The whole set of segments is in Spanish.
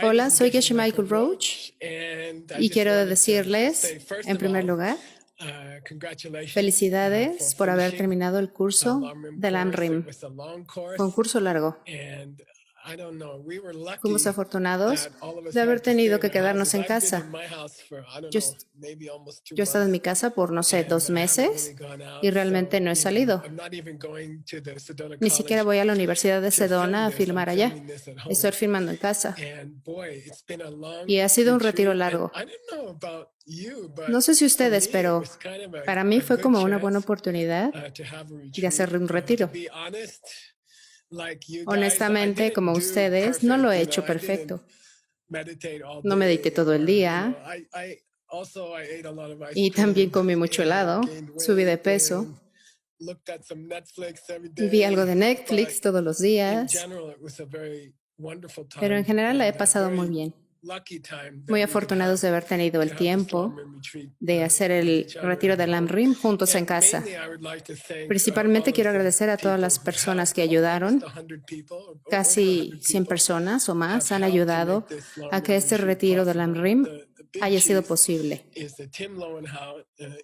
Hola, soy Geshe Michael Roach y quiero decirles, en primer lugar, felicidades por haber terminado el curso del AMRIM. Fue un curso largo. Fuimos afortunados de haber tenido que quedarnos en casa. Yo he estado en mi casa por, no sé, 2 meses y realmente no he salido. Ni siquiera voy a la Universidad de Sedona a filmar allá. Estoy filmando en casa. Y ha sido un retiro largo. No sé si ustedes, pero para mí fue como una buena oportunidad de hacer un retiro. Honestamente, como ustedes, no lo he hecho perfecto. No medité todo el día y también comí mucho helado, subí de peso. Vi algo de Netflix todos los días, pero en general la he pasado muy bien. Muy afortunados de haber tenido el tiempo de hacer el retiro del AMRIM juntos en casa. Principalmente quiero agradecer a todas las personas que ayudaron. Casi 100 personas o más han ayudado a que este retiro del AMRIM haya sido posible.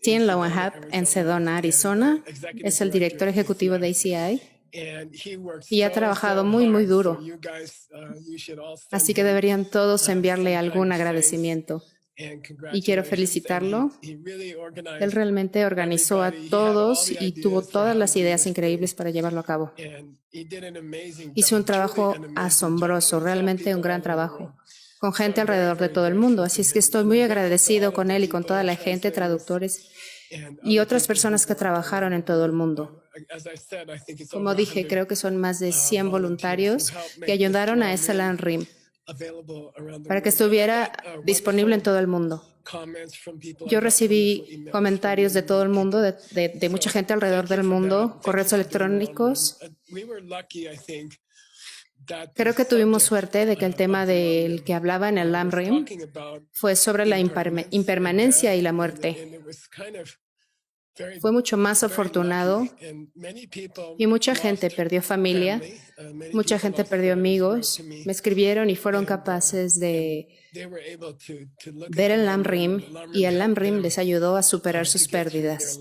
Tim Lowenhap en Sedona, Arizona, es el director ejecutivo de ACI y ha trabajado muy duro. Así que deberían todos enviarle algún agradecimiento. Y quiero felicitarlo. Él realmente organizó a todos y tuvo todas las ideas increíbles para llevarlo a cabo. Hizo un trabajo asombroso, realmente un gran trabajo, con gente alrededor de todo el mundo. Así es que estoy muy agradecido con él y con toda la gente, traductores y otras personas que trabajaron en todo el mundo. Como dije, creo que son más de 100 voluntarios que ayudaron a ese AMRIM para que estuviera disponible en todo el mundo. Yo recibí comentarios de todo el mundo, de mucha gente alrededor del mundo, correos electrónicos. Creo que tuvimos suerte de que el tema del que hablaba en el AMRIM fue sobre la impermanencia y la muerte. Fue mucho más afortunado y mucha gente perdió familia, mucha gente perdió amigos, me escribieron y fueron capaces de ver el AMRIM y el AMRIM les ayudó a superar sus pérdidas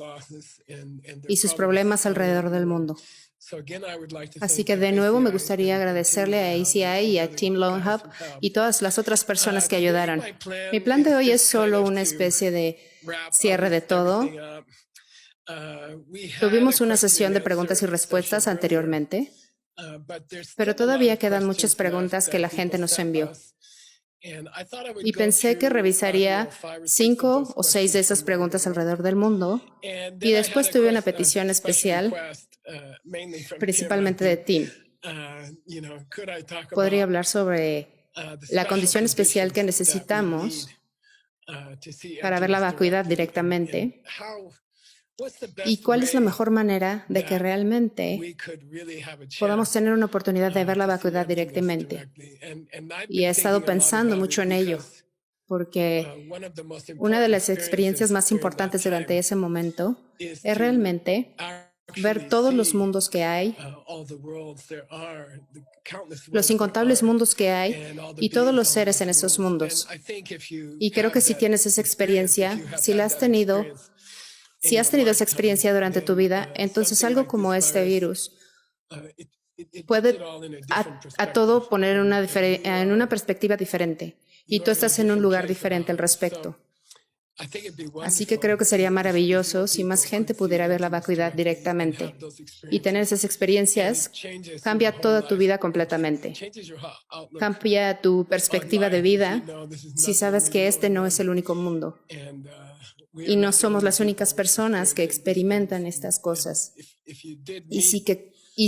y sus problemas alrededor del mundo. Así que de nuevo me gustaría agradecerle a ACI y a Tim Lowenhap y todas las otras personas que ayudaron. Mi plan de hoy es solo una especie de cierre de todo. Tuvimos una sesión de preguntas y respuestas anteriormente, pero todavía quedan muchas preguntas que la gente nos envió. Y pensé que revisaría 5 o 6 de esas preguntas alrededor del mundo y después tuve una petición especial, principalmente de Tim. Podría hablar sobre la condición especial que necesitamos para ver la vacuidad directamente y cuál es la mejor manera de que realmente podamos tener una oportunidad de ver la vacuidad directamente. Y he estado pensando mucho en ello, porque una de las experiencias más importantes durante ese momento es realmente ver todos los mundos que hay, los incontables mundos que hay y todos los seres en esos mundos. Y creo que si tienes esa experiencia, si has tenido esa experiencia durante tu vida, entonces algo como este virus puede a todo poner en una perspectiva diferente y tú estás en un lugar diferente al respecto. Así que creo que sería maravilloso si más gente pudiera ver la vacuidad directamente y tener esas experiencias. Cambia toda tu vida completamente. Cambia tu perspectiva de vida si sabes que este no es el único mundo y no somos las únicas personas que experimentan estas cosas. Y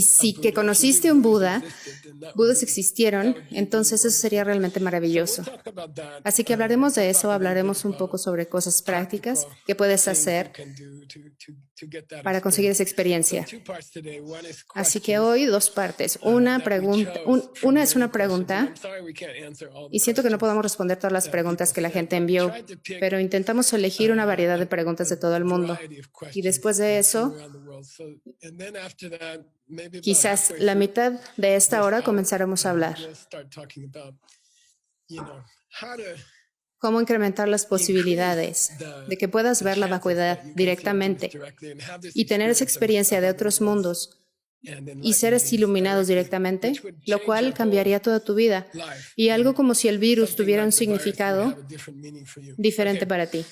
si que conociste un Buda, Budas existieron, entonces eso sería realmente maravilloso. Así que hablaremos de eso, hablaremos un poco sobre cosas prácticas que puedes hacer para conseguir esa experiencia. Así que hoy 2 partes. Una es una pregunta y siento que no podemos responder todas las preguntas que la gente envió, pero intentamos elegir una variedad de preguntas de todo el mundo. Y después de eso, quizás la mitad de esta hora comenzaremos a hablar cómo incrementar las posibilidades de que puedas ver la vacuidad directamente y tener esa experiencia de otros mundos y seres iluminados directamente, lo cual cambiaría toda tu vida. Y algo como si el virus tuviera un significado diferente para ti.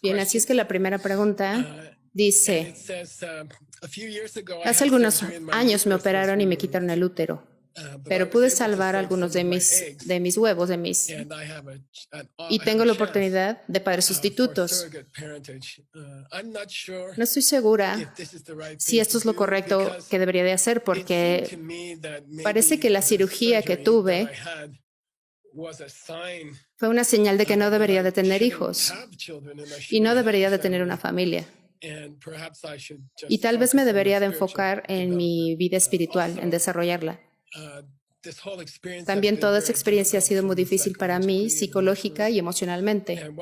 Bien, así es que la primera pregunta dice, hace algunos años me operaron y me quitaron el útero, pero pude salvar algunos de mis huevos, y tengo la oportunidad de padres sustitutos. No estoy segura si esto es lo correcto que debería de hacer, porque parece que la cirugía que tuve fue una señal de que no debería de tener hijos y no debería de tener una familia. Y tal vez me debería de enfocar en mi vida espiritual, en desarrollarla. También toda esa experiencia ha sido muy difícil para mí, psicológica y emocionalmente.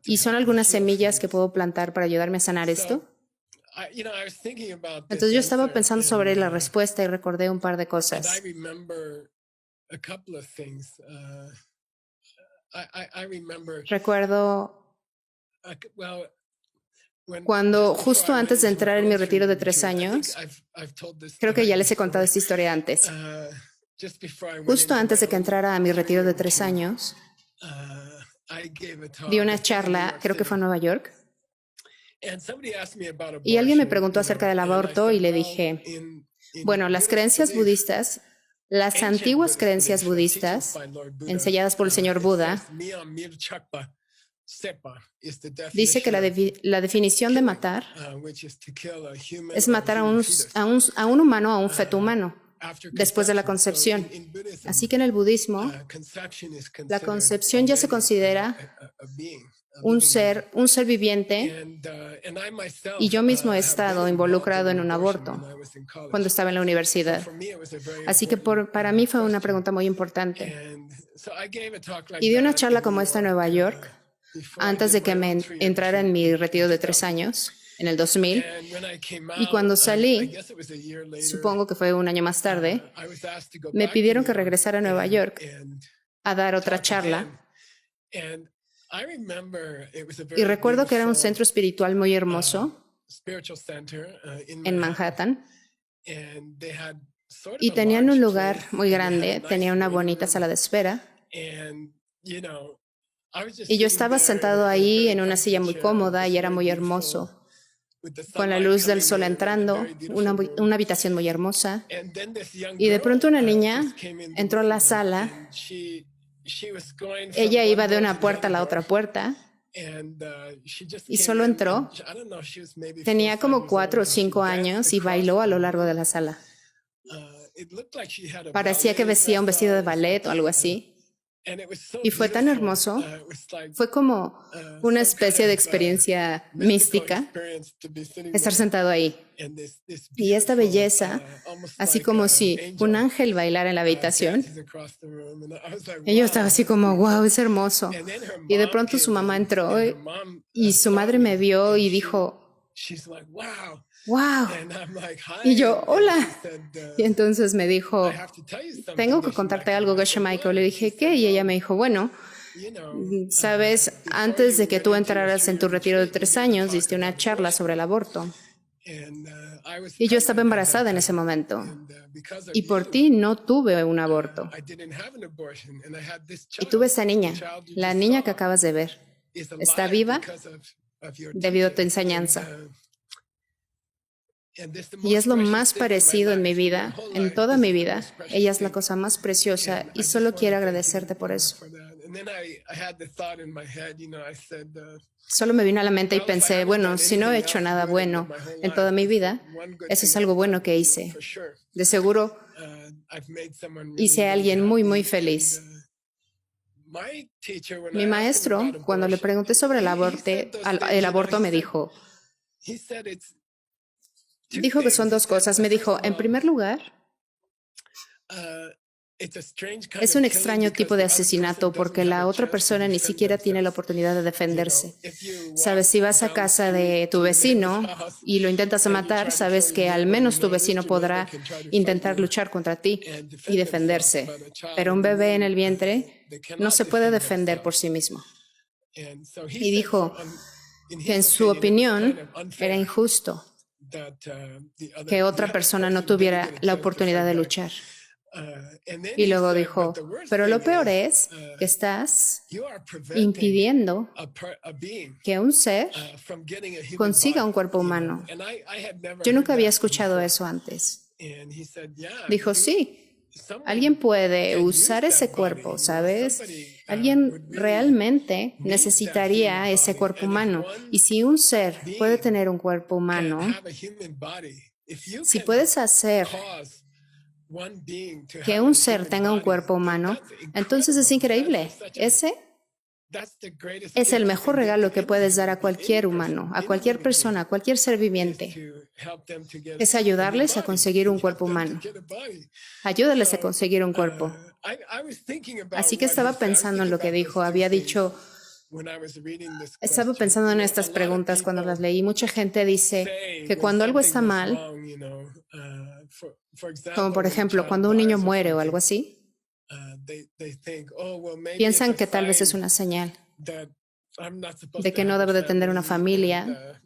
¿Y son algunas semillas que puedo plantar para ayudarme a sanar esto? Entonces yo estaba pensando sobre la respuesta y recordé un par de cosas. Recuerdo cuando justo antes de entrar en mi retiro de 3 años, creo que ya les he contado esta historia antes. Justo antes de que entrara a mi retiro de 3 años, di una charla, creo que fue en Nueva York, y alguien me preguntó acerca del aborto y le dije, bueno, las creencias budistas, las antiguas creencias budistas, enseñadas por el señor Buda, dice que la definición de matar es matar a un humano, a un feto humano, después de la concepción. Así que en el budismo, la concepción ya se considera un ser viviente, y yo mismo he estado involucrado en un aborto cuando estaba en la universidad. Así que para mí fue una pregunta muy importante. Y di una charla como esta en Nueva York, antes de que me entrara en mi retiro de 3 años, en el 2000. Y cuando salí, supongo que fue un año más tarde, me pidieron que regresara a Nueva York a dar otra charla. Y recuerdo que era un centro espiritual muy hermoso en Manhattan. Y tenían un lugar muy grande, tenía una bonita sala de espera. Y yo estaba sentado ahí en una silla muy cómoda y era muy hermoso, con la luz del sol entrando, una habitación muy hermosa. Y de pronto una niña entró a la sala. Ella iba de una puerta a la otra puerta y solo entró. Tenía como 4 o 5 años y bailó a lo largo de la sala. Parecía que vestía un vestido de ballet o algo así. Y fue tan hermoso, fue como una especie de experiencia mística estar sentado ahí. Y esta belleza, así como si un ángel bailara en la habitación. Y yo estaba así como, wow, es hermoso. Y de pronto su mamá entró y su madre me vio y dijo, wow. Y yo, hola. Y entonces me dijo, tengo que contarte algo, Geshe Michael. Le dije, ¿qué? Y ella me dijo, bueno, sabes, antes de que tú entraras en tu retiro de 3 años, diste una charla sobre el aborto. Y yo estaba embarazada en ese momento. Y por ti no tuve un aborto. Y tuve esa niña, la niña que acabas de ver. Está viva debido a tu enseñanza. Y es lo más parecido en mi vida, en toda mi vida. Ella es la cosa más preciosa y solo quiero agradecerte por eso. Solo me vino a la mente y pensé, bueno, si no he hecho nada bueno en toda mi vida, eso es algo bueno que hice. De seguro hice a alguien muy, muy feliz. Mi maestro, cuando le pregunté sobre el aborto me dijo que son 2 cosas. Me dijo, en primer lugar, Es un extraño tipo de asesinato porque la otra persona ni siquiera tiene la oportunidad de defenderse. Sabes, si vas a casa de tu vecino y lo intentas matar, sabes que al menos tu vecino podrá intentar luchar contra ti y defenderse. Pero un bebé en el vientre no se puede defender por sí mismo. Y dijo que en su opinión era injusto que otra persona no tuviera la oportunidad de luchar. Y luego dijo, pero lo peor es que estás impidiendo que un ser consiga un cuerpo humano. Yo nunca había escuchado eso antes. Dijo, sí, alguien puede usar ese cuerpo, ¿sabes? Alguien realmente necesitaría ese cuerpo humano. Y si un ser puede tener un cuerpo humano, si puedes hacer que un ser tenga un cuerpo humano, entonces es increíble. Ese es el mejor regalo que puedes dar a cualquier humano, a cualquier persona, a cualquier ser viviente. Es ayudarles a conseguir un cuerpo humano. Ayúdales a conseguir un cuerpo. Así que estaba pensando en lo que dijo. Había dicho, estaba pensando en estas preguntas cuando las leí. Mucha gente dice que cuando algo está mal, como por ejemplo cuando un niño muere o algo así, piensan que tal vez es una señal de que no debo de tener una familia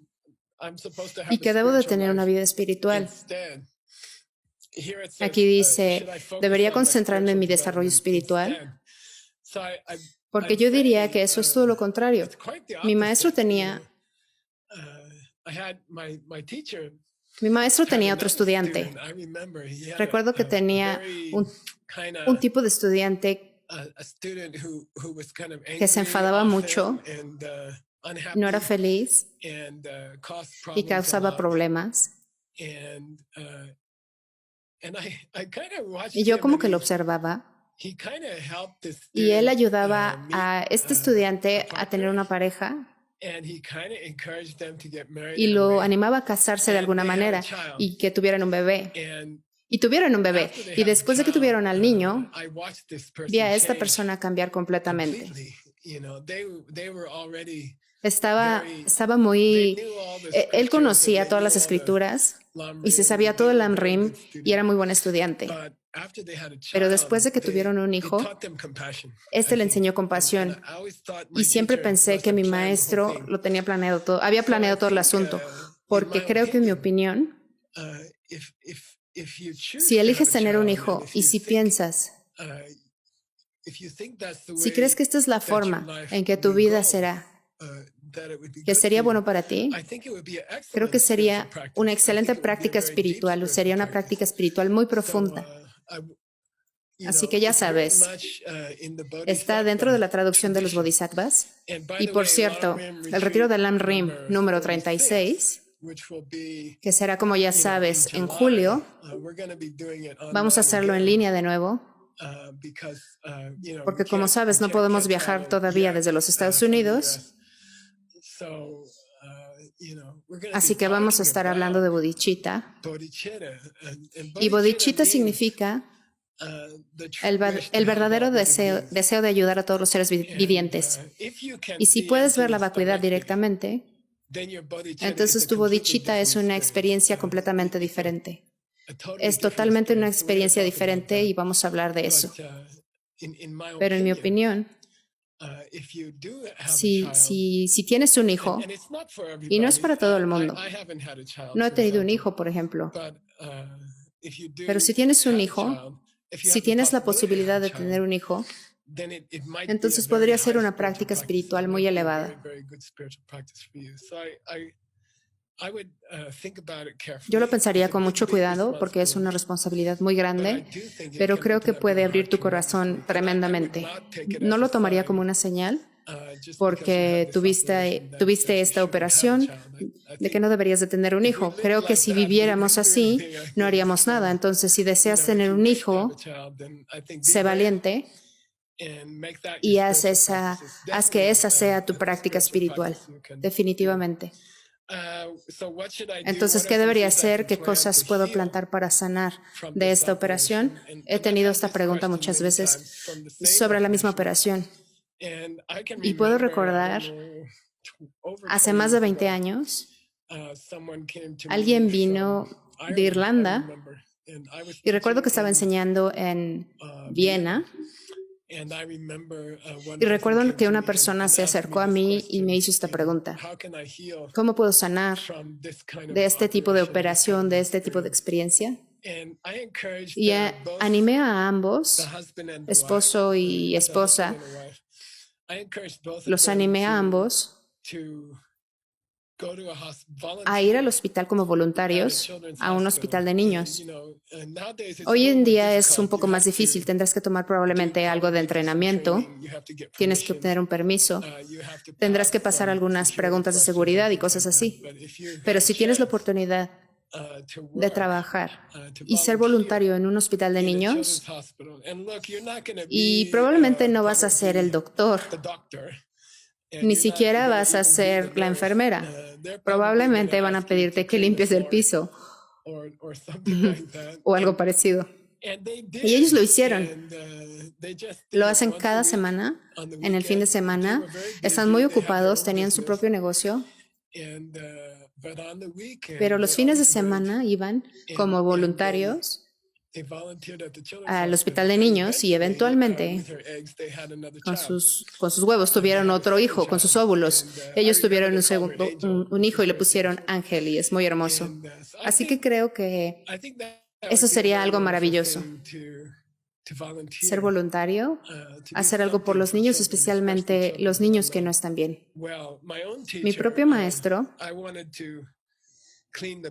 y que debo de tener una vida espiritual. Aquí dice, ¿debería concentrarme en mi desarrollo espiritual? Porque yo diría que eso es todo lo contrario. Mi maestro tenía otro estudiante. Recuerdo que tenía un tipo de estudiante que se enfadaba mucho, no era feliz y causaba problemas. Y yo como que lo observaba. Y él ayudaba a este estudiante a tener una pareja y lo animaba a casarse de alguna manera y que tuvieran un bebé. Y tuvieron un bebé. Y después de que tuvieron al niño, vi a esta persona cambiar completamente. Estaba muy... Él conocía todas las escrituras y se sabía todo el Lamrim y era muy buen estudiante. Pero después de que tuvieron un hijo, este le enseñó compasión. Y siempre pensé que mi maestro lo tenía planeado todo, había planeado todo el asunto, porque creo que en mi opinión, si eliges tener un hijo y si piensas, si crees que esta es la forma en que tu vida será, que sería bueno para ti, creo que sería una excelente práctica espiritual, o sería una práctica espiritual muy profunda. Así que ya sabes, está dentro de la traducción de los Bodhisattvas. Y por cierto, el retiro del Lamrim número 36, que será, como ya sabes, en julio, vamos a hacerlo en línea de nuevo, porque como sabes, no podemos viajar todavía desde los Estados Unidos. Así que vamos a estar hablando de bodhicitta. Y bodhicitta significa el verdadero deseo de ayudar a todos los seres vivientes. Y si puedes ver la vacuidad directamente, entonces tu bodhicitta es una experiencia completamente diferente. Es totalmente una experiencia diferente y vamos a hablar de eso. Pero en mi opinión, si tienes un hijo, y no es para todo el mundo, no he tenido un hijo, por ejemplo, pero si tienes un hijo, si tienes la posibilidad de tener un hijo, entonces podría ser una práctica espiritual muy elevada. Yo lo pensaría con mucho cuidado porque es una responsabilidad muy grande, pero creo que puede abrir tu corazón tremendamente. No lo tomaría como una señal porque tuviste esta operación de que no deberías de tener un hijo. Creo que si viviéramos así, no haríamos nada. Entonces, si deseas tener un hijo, sé valiente y haz que esa sea tu práctica espiritual, definitivamente. Entonces, ¿qué debería hacer? ¿Qué cosas puedo plantar para sanar de esta operación? He tenido esta pregunta muchas veces sobre la misma operación. Y puedo recordar, hace más de 20 años, alguien vino de Irlanda y recuerdo que estaba enseñando en Viena. Y recuerdo que una persona se acercó a mí y me hizo esta pregunta: ¿cómo puedo sanar de este tipo de operación, de este tipo de experiencia? Y animé a ambos, esposo y esposa, los animé a ambos a ir al hospital como voluntarios a un hospital de niños. Hoy en día es un poco más difícil. Tendrás que tomar probablemente algo de entrenamiento. Tienes que obtener un permiso. Tendrás que pasar algunas preguntas de seguridad y cosas así. Pero si tienes la oportunidad de trabajar y ser voluntario en un hospital de niños, y probablemente no vas a ser el doctor, ni siquiera vas a ser la enfermera. Probablemente van a pedirte que limpies el piso o algo parecido. Y ellos lo hicieron. Lo hacen cada semana, en el fin de semana. Están muy ocupados, tenían su propio negocio. Pero los fines de semana iban como voluntarios al hospital de niños y eventualmente con sus huevos tuvieron otro hijo, con sus óvulos. Ellos tuvieron un hijo y le pusieron Ángel y es muy hermoso. Así que creo que eso sería algo maravilloso. Ser voluntario, hacer algo por los niños, especialmente los niños que no están bien. Mi propio maestro,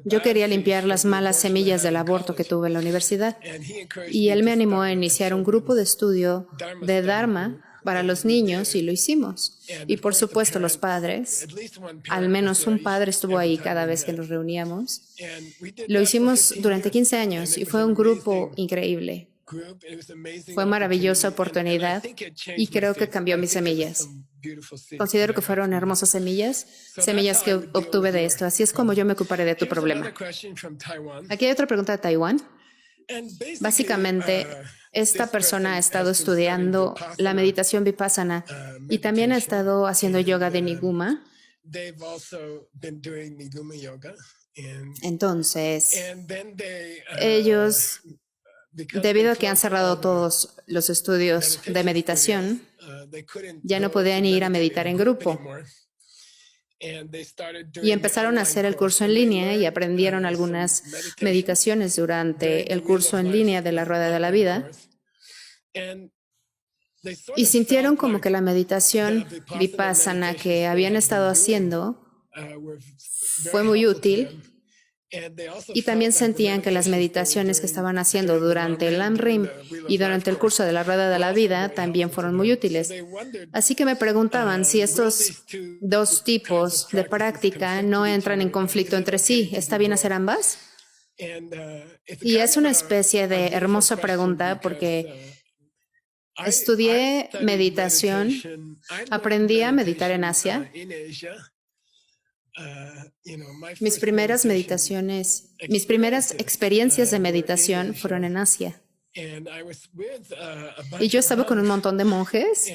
yo quería limpiar las malas semillas del aborto que tuve en la universidad y él me animó a iniciar un grupo de estudio de Dharma para los niños y lo hicimos. Y por supuesto los padres, al menos un padre estuvo ahí cada vez que nos reuníamos. Lo hicimos durante 15 años y fue un grupo increíble. Fue maravillosa oportunidad y creo que cambió mis semillas. Considero que fueron hermosas semillas que obtuve de esto. Así es como yo me ocuparé de tu problema. Aquí hay otra pregunta de Taiwán. Básicamente, esta persona ha estado estudiando la meditación vipassana y también ha estado haciendo yoga de Niguma. Entonces, ellos, debido a que han cerrado todos los estudios de meditación, ya no podían ir a meditar en grupo. Y empezaron a hacer el curso en línea y aprendieron algunas meditaciones durante el curso en línea de la Rueda de la Vida. Y sintieron como que la meditación vipassana que habían estado haciendo fue muy útil. Y también sentían que las meditaciones que estaban haciendo durante el Lam-Rim y durante el curso de la Rueda de la Vida también fueron muy útiles. Así que me preguntaban si estos dos tipos de práctica no entran en conflicto entre sí. ¿Está bien hacer ambas? Y es una especie de hermosa pregunta porque estudié meditación, aprendí a meditar en Asia. Mis primeras experiencias de meditación fueron en Asia. Y yo estaba con un montón de monjes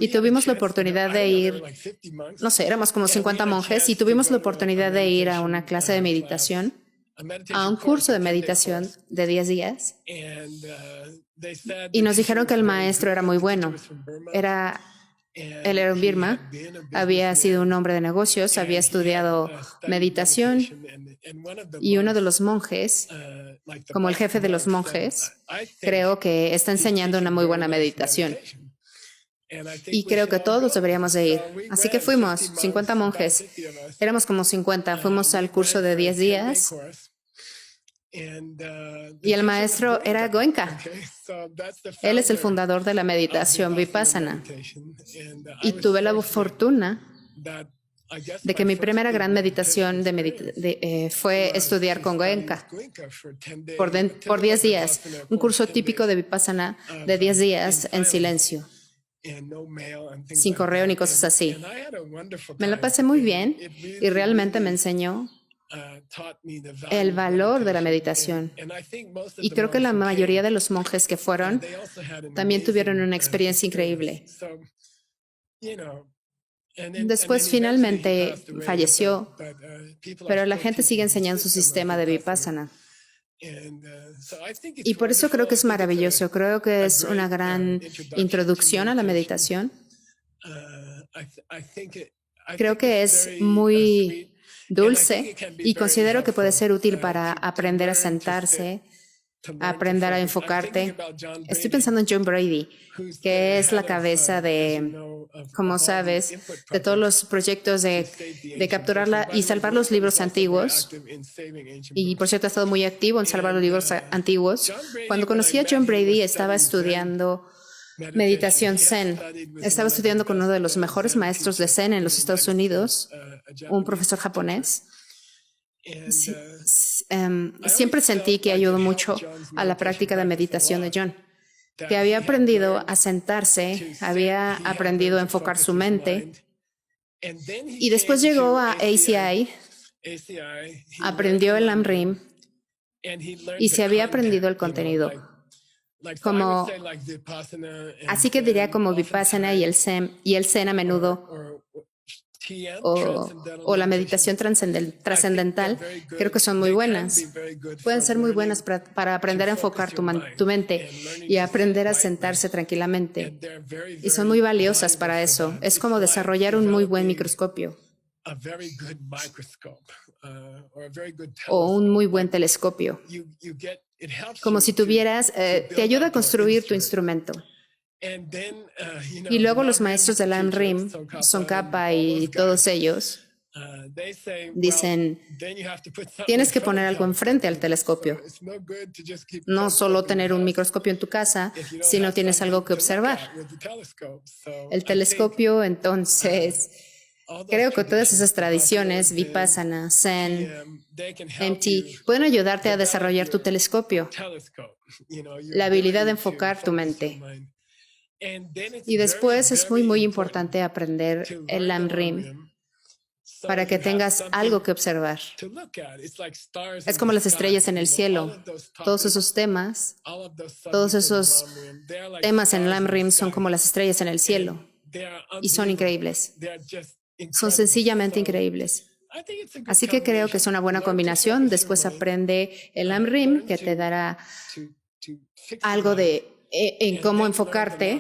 y tuvimos la oportunidad de ir, no sé, éramos como 50 monjes y tuvimos la oportunidad de ir a una clase de meditación, a un curso de meditación de 10 días. Y nos dijeron que el maestro era muy bueno. Él era en Birma, había sido un hombre de negocios, había estudiado meditación y uno de los monjes, como el jefe de los monjes, creo que está enseñando una muy buena meditación. Y creo que todos deberíamos de ir. Así que fuimos, 50 monjes. Éramos como 50. Fuimos al curso de 10 días. Y el maestro era Goenka. Él es el fundador de la meditación vipassana. Y tuve la fortuna de que mi primera gran meditación fue estudiar con Goenka por 10 días. Un curso típico de vipassana de 10 días en silencio. sin correo ni cosas así. Me la pasé muy bien y realmente me enseñó el valor de la meditación. Y creo que la mayoría de los monjes que fueron también tuvieron una experiencia increíble. Después finalmente falleció, pero la gente sigue enseñando su sistema de Vipassana. Y por eso creo que es maravilloso. Creo que es una gran introducción a la meditación. Creo que es muy dulce y considero que puede ser útil para aprender a sentarse, a aprender a enfocarte. Estoy pensando en John Brady, que es la cabeza de, como sabes, de todos los proyectos de capturarla y salvar los libros antiguos. Y por cierto, ha estado muy activo en salvar los libros antiguos. Cuando conocí a John Brady, estaba estudiando meditación Zen. Estaba estudiando con uno de los mejores maestros de Zen en los Estados Unidos, un profesor japonés. Siempre sentí que ayudó mucho a la práctica de meditación de John, que había aprendido a sentarse, había aprendido a enfocar su mente, y después llegó a ACI, aprendió el Lam-Rim y se había aprendido el contenido. Así que diría como Vipassana y el Zen a menudo, o la meditación trascendental, creo que son muy buenas. Pueden ser muy buenas para aprender a enfocar tu mente y aprender a sentarse tranquilamente. Y son muy valiosas para eso. Es como desarrollar un muy buen microscopio o un muy buen telescopio. Como si tuvieras, te ayuda a construir tu instrumento. Y luego los maestros del Lam-Rim, Tsongkhapa y todos ellos, dicen, tienes que poner algo enfrente al telescopio. No solo tener un microscopio en tu casa, sino tienes algo que observar. El telescopio, entonces, creo que todas esas tradiciones, Vipassana, Zen, MT, pueden ayudarte a desarrollar tu telescopio, la habilidad de enfocar tu mente. Y después es muy, muy importante aprender el Lam-Rim para que tengas algo que observar. Es como las estrellas en el cielo. Todos esos temas en Lam-Rim son como las estrellas en el cielo y son increíbles. Son sencillamente increíbles. Así que creo que es una buena combinación. Después aprende el Lam-Rim, que te dará algo en cómo enfocarte.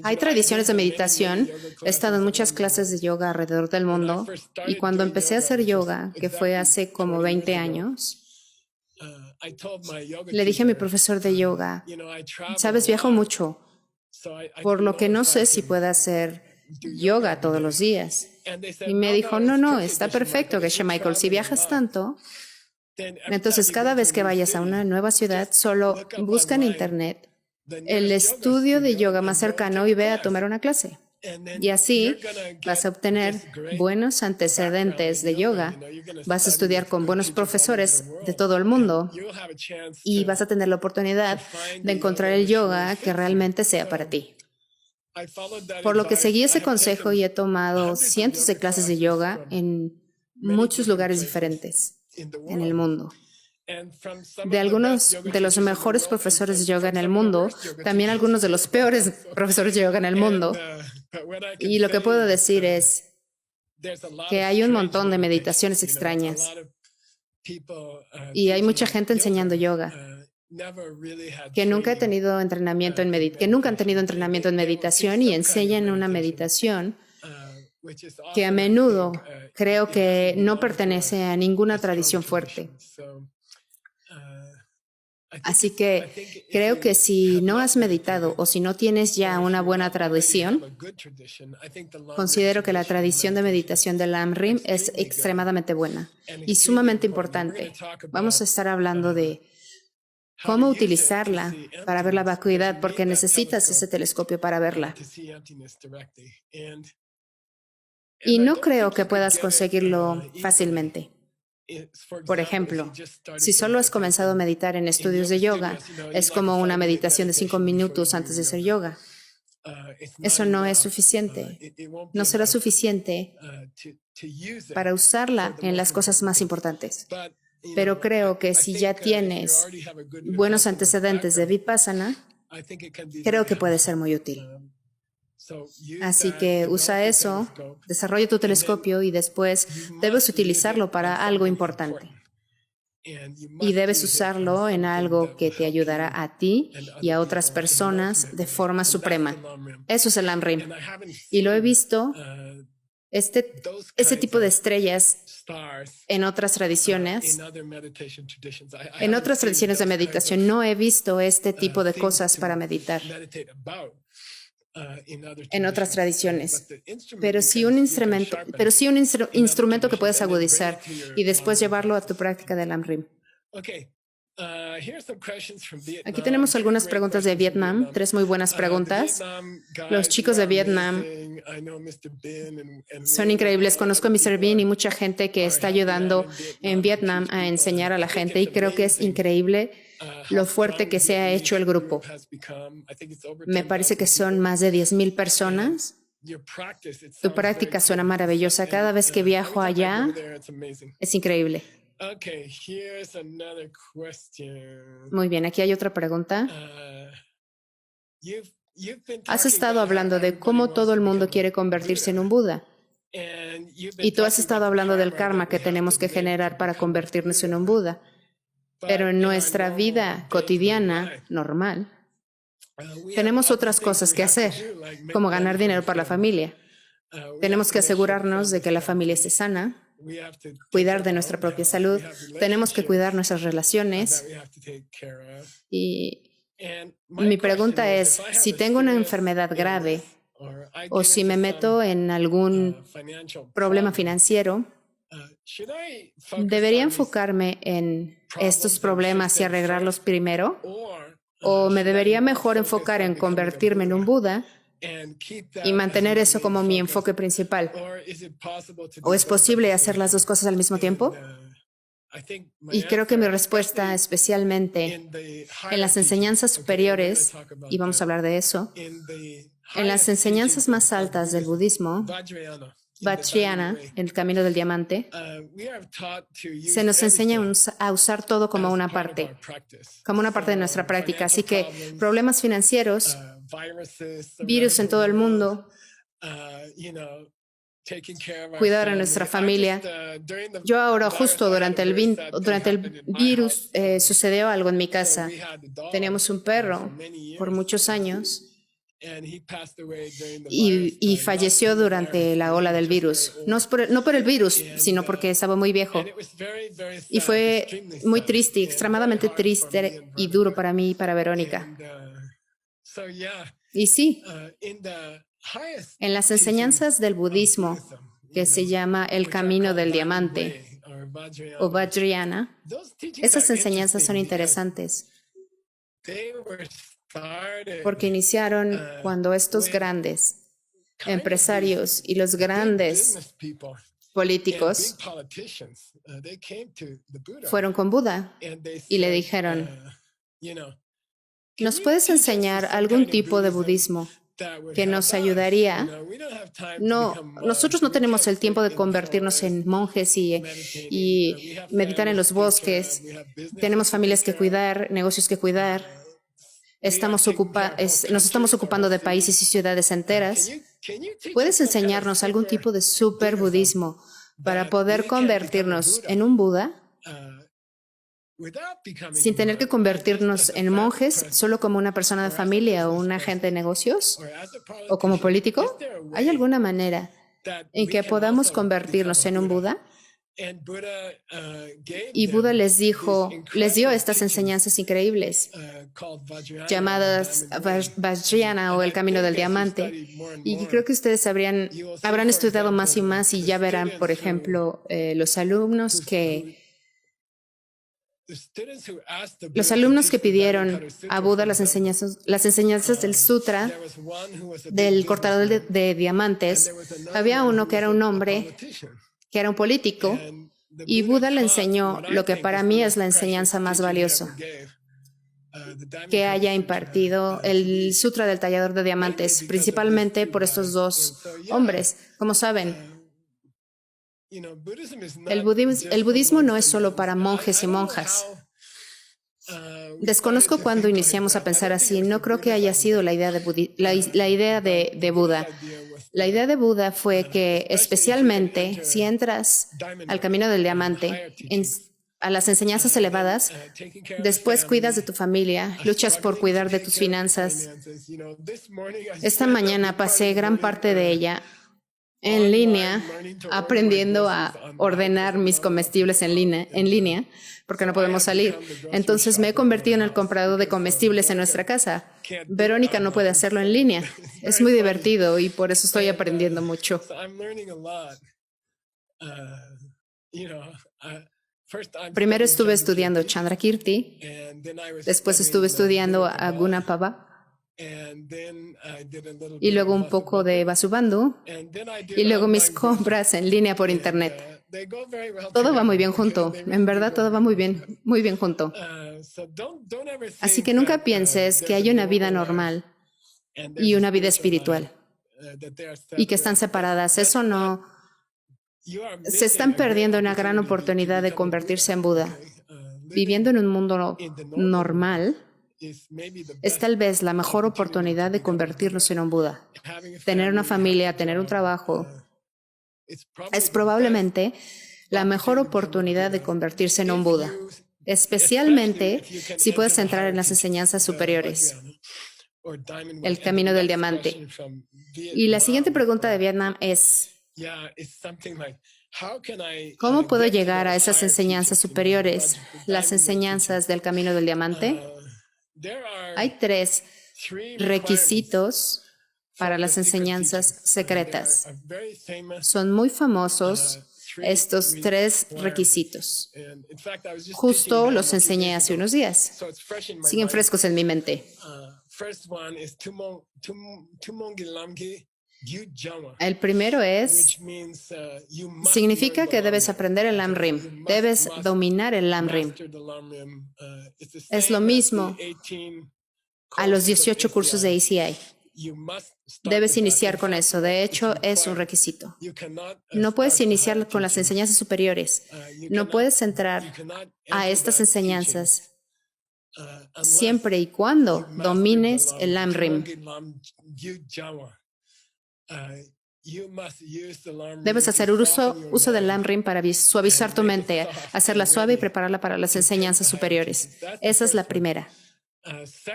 Hay tradiciones de meditación. He estado en muchas clases de yoga alrededor del mundo y cuando empecé a hacer yoga, que fue hace como 20 años, le dije a mi profesor de yoga, sabes, viajo mucho, por lo que no sé si puedo hacer yoga todos los días. Y me dijo, no, está perfecto, Geshe Michael, si viajas tanto, entonces cada vez que vayas a una nueva ciudad, solo busca en internet el estudio de yoga más cercano y ve a tomar una clase. Y así vas a obtener buenos antecedentes de yoga, vas a estudiar con buenos profesores de todo el mundo y vas a tener la oportunidad de encontrar el yoga que realmente sea para ti. Por lo que seguí ese consejo y he tomado cientos de clases de yoga en muchos lugares diferentes en el mundo. De algunos de los mejores profesores de yoga en el mundo, también algunos de los peores profesores de yoga en el mundo. Y lo que puedo decir es que hay un montón de meditaciones extrañas y hay mucha gente enseñando yoga que nunca han tenido entrenamiento en meditación y enseñan una meditación que a menudo creo que no pertenece a ninguna tradición fuerte. Así que creo que si no has meditado o si no tienes ya una buena tradición, considero que la tradición de meditación del Lam-Rim es extremadamente buena y sumamente importante. Vamos a estar hablando de cómo utilizarla para ver la vacuidad, porque necesitas ese telescopio para verla. Y no creo que puedas conseguirlo fácilmente. Por ejemplo, si solo has comenzado a meditar en estudios de yoga, es como una meditación de 5 minutos antes de hacer yoga. Eso no es suficiente. No será suficiente para usarla en las cosas más importantes. Pero creo que si ya tienes buenos antecedentes de Vipassana, creo que puede ser muy útil. Así que usa eso, desarrolla tu telescopio y después debes utilizarlo para algo importante. Y debes usarlo en algo que te ayudará a ti y a otras personas de forma suprema. Eso es el Lam Rim. Y lo he visto, ese tipo de estrellas en otras tradiciones. En otras tradiciones de meditación no he visto este tipo de cosas para meditar. En otras tradiciones, pero sí un instrumento que puedes agudizar y después llevarlo a tu práctica del Lam Rim. Aquí tenemos algunas preguntas de Vietnam, 3 muy buenas preguntas. Los chicos de Vietnam son increíbles. Conozco a Mr. Bean y mucha gente que está ayudando en Vietnam a enseñar a la gente y creo que es increíble lo fuerte que se ha hecho el grupo. Me parece que son más de 10,000 personas. Tu práctica suena maravillosa. Cada vez que viajo allá, es increíble. Muy bien, aquí hay otra pregunta. Has estado hablando de cómo todo el mundo quiere convertirse en un Buda. Y tú has estado hablando del karma que tenemos que generar para convertirnos en un Buda. Pero en nuestra vida cotidiana, normal, tenemos otras cosas que hacer, como ganar dinero para la familia. Tenemos que asegurarnos de que la familia esté sana, cuidar de nuestra propia salud, tenemos que cuidar nuestras relaciones. Y mi pregunta es, si tengo una enfermedad grave o si me meto en algún problema financiero, ¿debería enfocarme en estos problemas y arreglarlos primero? ¿O me debería mejor enfocar en convertirme en un Buda y mantener eso como mi enfoque principal? ¿O es posible hacer las dos cosas al mismo tiempo? Y creo que mi respuesta, especialmente en las enseñanzas superiores, y vamos a hablar de eso, en las enseñanzas más altas del budismo, Vajrayana, el camino del diamante, se nos enseña a usar todo como una parte de nuestra práctica. Así que problemas financieros, virus en todo el mundo, cuidar a nuestra familia. Yo ahora, justo durante el virus, sucedió algo en mi casa. Teníamos un perro por muchos años y falleció durante la ola del virus. No por el virus, sino porque estaba muy viejo. Y fue muy triste, extremadamente triste y duro para mí y para Verónica. Y sí, en las enseñanzas del budismo, que se llama el camino del diamante o Vajrayana, esas enseñanzas son interesantes porque iniciaron cuando estos grandes empresarios y los grandes políticos fueron con Buda y le dijeron, ¿nos puedes enseñar algún tipo de budismo que nos ayudaría? Nosotros no tenemos el tiempo de convertirnos en monjes y meditar en los bosques. Tenemos familias que cuidar, negocios que cuidar. Nos estamos ocupando de países y ciudades enteras. ¿Puedes enseñarnos algún tipo de super budismo para poder convertirnos en un Buda sin tener que convertirnos en monjes solo como una persona de familia o un agente de negocios o como político? ¿Hay alguna manera en que podamos convertirnos en un Buda? Y Buda les dio estas enseñanzas increíbles llamadas Vajrayana o el camino del diamante. Y creo que ustedes habrán estudiado más y más y ya verán, por ejemplo, los alumnos que pidieron a Buda las enseñanzas del sutra del cortador de diamantes. Había uno que era un hombre, que era un político, Y Buda le enseñó lo que para mí es la enseñanza más valiosa que haya impartido, el Sutra del Tallador de Diamantes, principalmente por estos dos hombres. Como saben, el budismo no es solo para monjes y monjas. Desconozco cuándo iniciamos a pensar así. No creo que haya sido la idea de, la idea de Buda. La idea de Buda fue que, especialmente si entras al camino del diamante, a las enseñanzas elevadas, después cuidas de tu familia, luchas por cuidar de tus finanzas. Esta mañana pasé gran parte de ella en línea, aprendiendo a ordenar mis comestibles en línea, porque no podemos salir. Entonces me he convertido en el comprador de comestibles en nuestra casa. Verónica no puede hacerlo en línea. Es muy divertido y por eso estoy aprendiendo mucho. Primero estuve estudiando Chandrakirti, después estuve estudiando a Gunapava, y luego un poco de Vasubandhu, y luego mis compras en línea por internet. Todo va muy bien junto, en verdad todo va muy bien junto. Así que nunca pienses que hay una vida normal y una vida espiritual y que están separadas. Eso no. Se están perdiendo una gran oportunidad de convertirse en Buda. Viviendo en un mundo normal es tal vez la mejor oportunidad de convertirnos en un Buda. Tener una familia, tener un trabajo, es probablemente la mejor oportunidad de convertirse en un Buda, especialmente si puedes entrar en las enseñanzas superiores, el camino del diamante. Y la siguiente pregunta de Vietnam es: ¿cómo puedo llegar a esas enseñanzas superiores, las enseñanzas del camino del diamante? Hay 3 requisitos para las enseñanzas secretas. Son muy famosos estos 3 requisitos. Justo los enseñé hace unos días. Siguen frescos en mi mente. El primero significa que debes aprender el Lam-Rim, debes dominar el Lam-Rim. Es lo mismo a los 18 cursos de ACI. Debes iniciar con eso. De hecho, es un requisito. No puedes iniciar con las enseñanzas superiores. No puedes entrar a estas enseñanzas siempre y cuando domines el Lam-Rim. Debes hacer uso del Lam-Rim para suavizar tu mente, hacerla suave y prepararla para las enseñanzas superiores. Esa es la primera.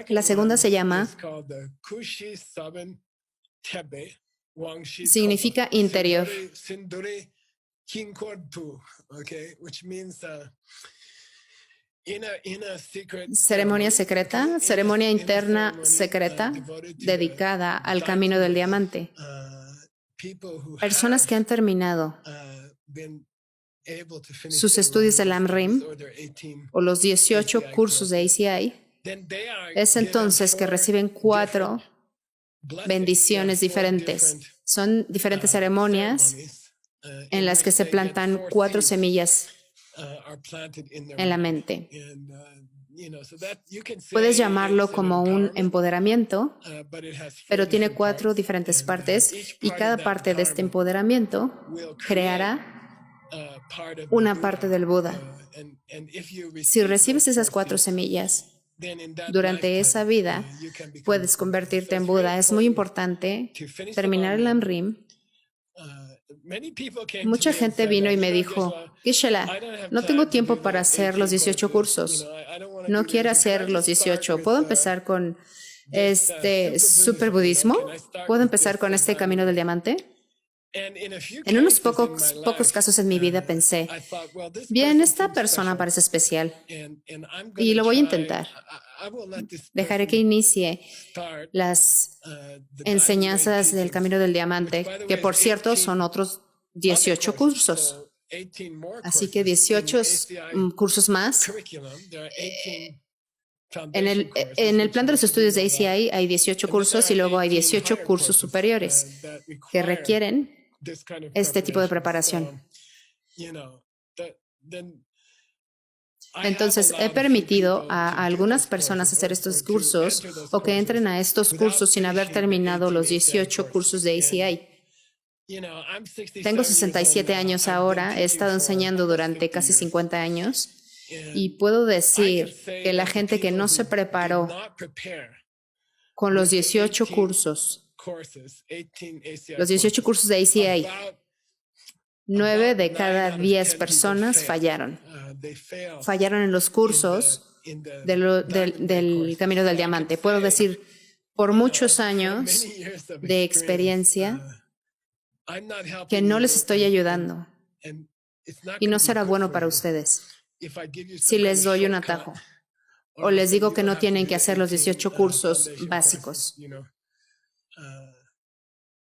La segunda se llama, significa interior. Ceremonia secreta, ceremonia interna secreta dedicada al camino del diamante. Personas que han terminado sus estudios de Lam-Rim o los 18 cursos de ACI, es entonces que reciben 4 bendiciones diferentes. Son diferentes ceremonias en las que se plantan 4 semillas en la mente. Puedes llamarlo como un empoderamiento, pero tiene 4 diferentes partes y cada parte de este empoderamiento creará una parte del Buda. Si recibes esas 4 semillas, durante esa vida puedes convertirte en Buda. Es muy importante terminar el Lam-Rim. Mucha gente vino y me dijo: Geshe-la, no tengo tiempo para hacer los 18 cursos. No quiero hacer los 18. ¿Puedo empezar con este superbudismo? ¿Puedo empezar con este camino del diamante? En unos pocos casos en mi vida pensé: bien, esta persona parece especial y lo voy a intentar. Dejaré que inicie las enseñanzas del camino del diamante, que por cierto son otros 18 cursos. Así que 18 cursos más. En el plan de los estudios de ACI hay 18 cursos y luego hay 18 cursos superiores que requieren este tipo de preparación. Entonces, he permitido a algunas personas hacer estos cursos o que entren a estos cursos sin haber terminado los 18 cursos de ACI. Tengo 67 años ahora, he estado enseñando durante casi 50 años y puedo decir que la gente que no se preparó con los 18 cursos de ACI, 9 de cada 10 personas fallaron. Fallaron en los cursos del Camino del Diamante. Puedo decir, por muchos años de experiencia, que no les estoy ayudando y no será bueno para ustedes si les doy un atajo o les digo que no tienen que hacer los 18 cursos básicos.